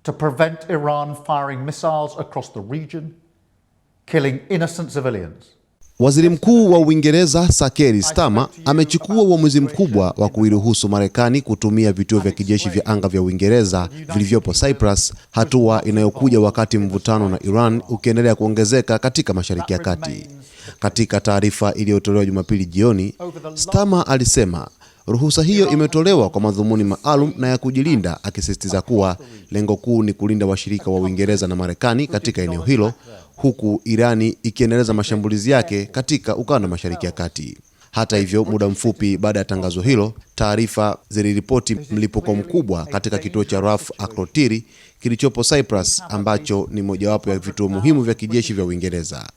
to prevent Iran firing missiles across the region, killing innocent civilians. Waziri Mkuu wa Uingereza Zake amechukua uamuzi mkubwa wa kuiruhusu Marekani kutumia vituo vya kijeshi vya anga vya Uingereza vilivyopo Cyprus, hatua inayokuja wakati mvutano na Iran ukiendelea kuongezeka katika Mashariki ya Kati. Katika taarifa iliyotolewa Jumapili jioni, Starmer alisema ruhusa hiyo imetolewa kwa madhumuni maalum na ya kujilinda, akisisitiza kuwa lengo kuu ni kulinda washirika wa Uingereza na Marekani katika eneo hilo, huku Irani ikiendeleza mashambulizi yake katika ukanda wa Mashariki ya Kati. Hata hivyo, muda mfupi baada ya tangazo hilo, taarifa ziliripoti mlipuko mkubwa katika kituo cha Raf Akrotiri kilichopo Cyprus, ambacho ni mojawapo ya vituo muhimu vya kijeshi vya Uingereza.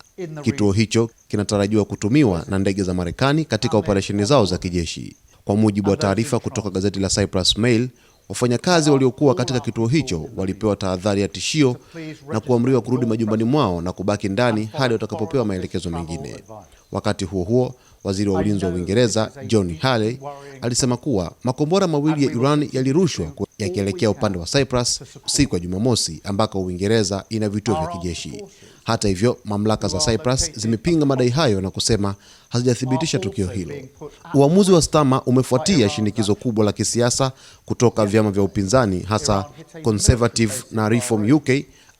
Kituo hicho kinatarajiwa kutumiwa na ndege za Marekani katika operesheni zao za kijeshi. Kwa mujibu wa taarifa kutoka gazeti la Cyprus Mail, wafanyakazi waliokuwa katika kituo hicho walipewa tahadhari ya tishio na kuamriwa kurudi majumbani mwao na kubaki ndani hadi watakapopewa maelekezo mengine. Wakati huo huo, waziri wa ulinzi wa Uingereza John Halley alisema kuwa makombora mawili ya Iran yalirushwa yakielekea upande wa Cyprus siku ya Jumamosi, ambako Uingereza ina vituo vya kijeshi. Hata hivyo, mamlaka za Cyprus zimepinga madai hayo na kusema hazijathibitisha tukio hilo. Uamuzi wa Starmer umefuatia shinikizo kubwa la kisiasa kutoka vyama vya upinzani, hasa Conservative na Reform UK,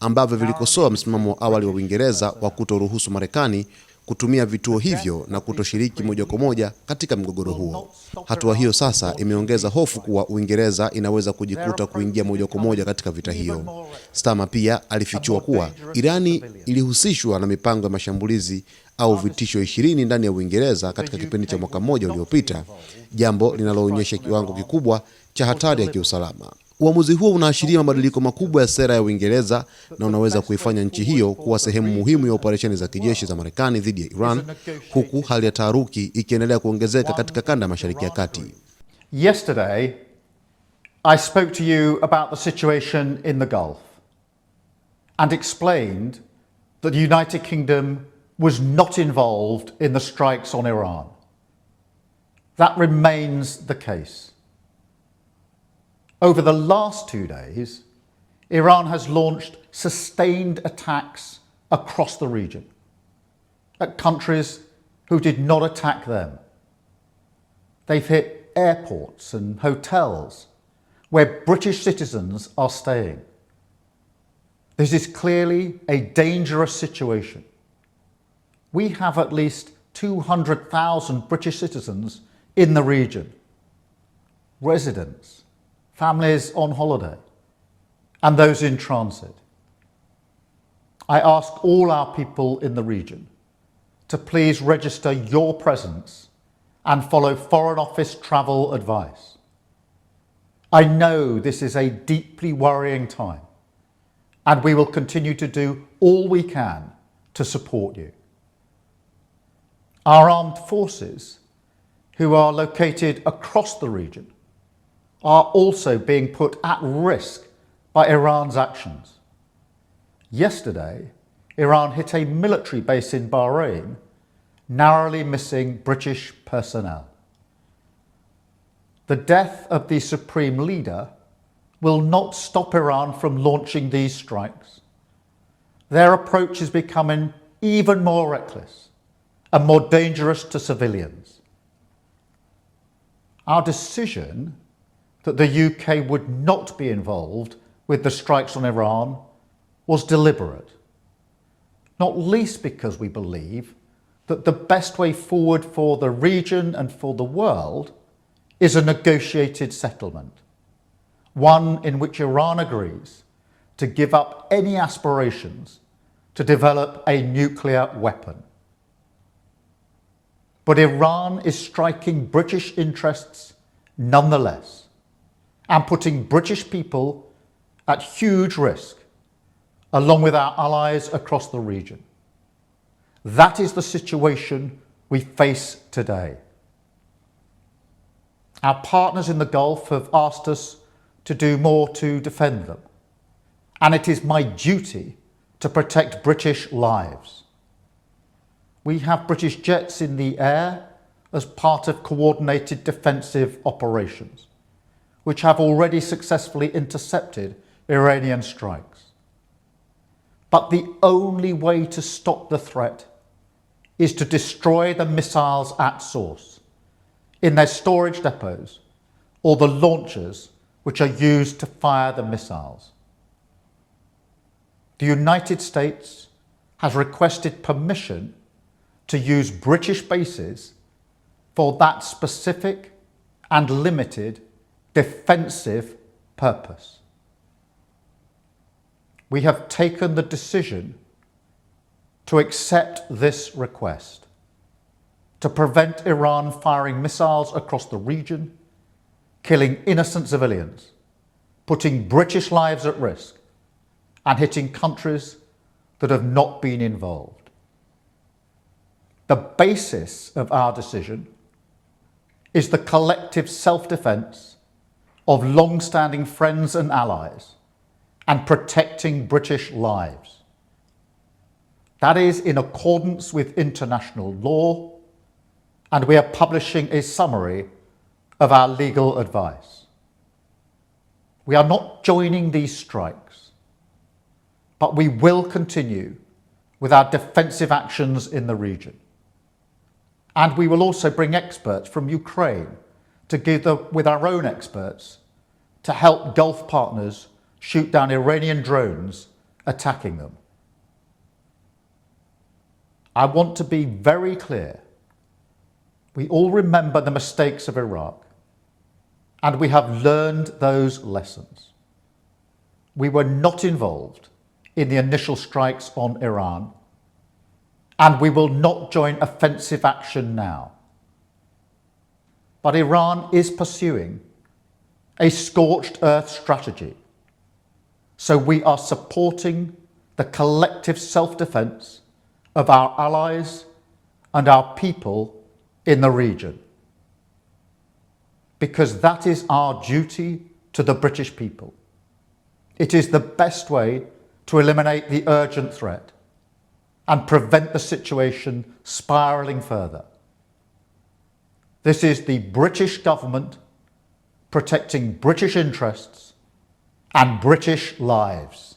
ambavyo vilikosoa msimamo wa awali wa Uingereza wa kutoruhusu Marekani kutumia vituo hivyo na kutoshiriki moja kwa moja katika mgogoro huo. Hatua hiyo sasa imeongeza hofu kuwa Uingereza inaweza kujikuta kuingia moja kwa moja katika vita hiyo. Starmer pia alifichua kuwa Irani ilihusishwa na mipango ya mashambulizi au vitisho 20 ndani ya Uingereza katika kipindi cha mwaka mmoja uliopita, jambo linaloonyesha kiwango kikubwa cha hatari ya kiusalama. Uamuzi huo unaashiria mabadiliko makubwa ya sera ya Uingereza na unaweza kuifanya nchi hiyo kuwa sehemu muhimu ya operesheni za kijeshi za Marekani dhidi ya Iran, huku hali ya taharuki ikiendelea kuongezeka katika kanda ya Mashariki ya Kati. Yesterday, I spoke to you about the situation in the Gulf and explained that the United Kingdom was not involved in the strikes on Iran. That remains the case. Over the last 2 days, Iran has launched sustained attacks across the region at countries who did not attack them. They've hit airports and hotels where British citizens are staying. This is clearly a dangerous situation. We have at least 200,000 British citizens in the region, residents, families on holiday, and those in transit. I ask all our people in the region to please register your presence and follow Foreign Office travel advice. I know this is a deeply worrying time, and we will continue to do all we can to support you. Our armed forces, who are located across the region, are also being put at risk by Iran's actions. Yesterday, Iran hit a military base in Bahrain, narrowly missing British personnel. The death of the supreme leader will not stop Iran from launching these strikes. Their approach is becoming even more reckless and more dangerous to civilians. Our decision that the UK would not be involved with the strikes on Iran was deliberate, not least because we believe that the best way forward for the region and for the world is a negotiated settlement, one in which Iran agrees to give up any aspirations to develop a nuclear weapon. But Iran is striking British interests nonetheless, and putting British people at huge risk, along with our allies across the region. That is the situation we face today. Our partners in the Gulf have asked us to do more to defend them, and it is my duty to protect British lives. We have British jets in the air as part of coordinated defensive operations, which have already successfully intercepted Iranian strikes. But the only way to stop the threat is to destroy the missiles at source, in their storage depots, or the launchers which are used to fire the missiles. The United States has requested permission to use British bases for that specific and limited defensive purpose. We have taken the decision to accept this request to prevent Iran firing missiles across the region, killing innocent civilians, putting British lives at risk, and hitting countries that have not been involved. The basis of our decision is the collective self-defence of long-standing friends and allies and protecting British lives. That is in accordance with international law, and we are publishing a summary of our legal advice. We are not joining these strikes, but we will continue with our defensive actions in the region. And we will also bring experts from Ukraine together with our own experts to help Gulf partners shoot down Iranian drones attacking them. I want to be very clear. We all remember the mistakes of Iraq, and we have learned those lessons. We were not involved in the initial strikes on Iran, and we will not join offensive action now. But Iran is pursuing a scorched earth strategy, so we are supporting the collective self-defense of our allies and our people in the region, because that is our duty to the British people. It is the best way to eliminate the urgent threat and prevent the situation spiralling further. This is the British government protecting British interests and British lives.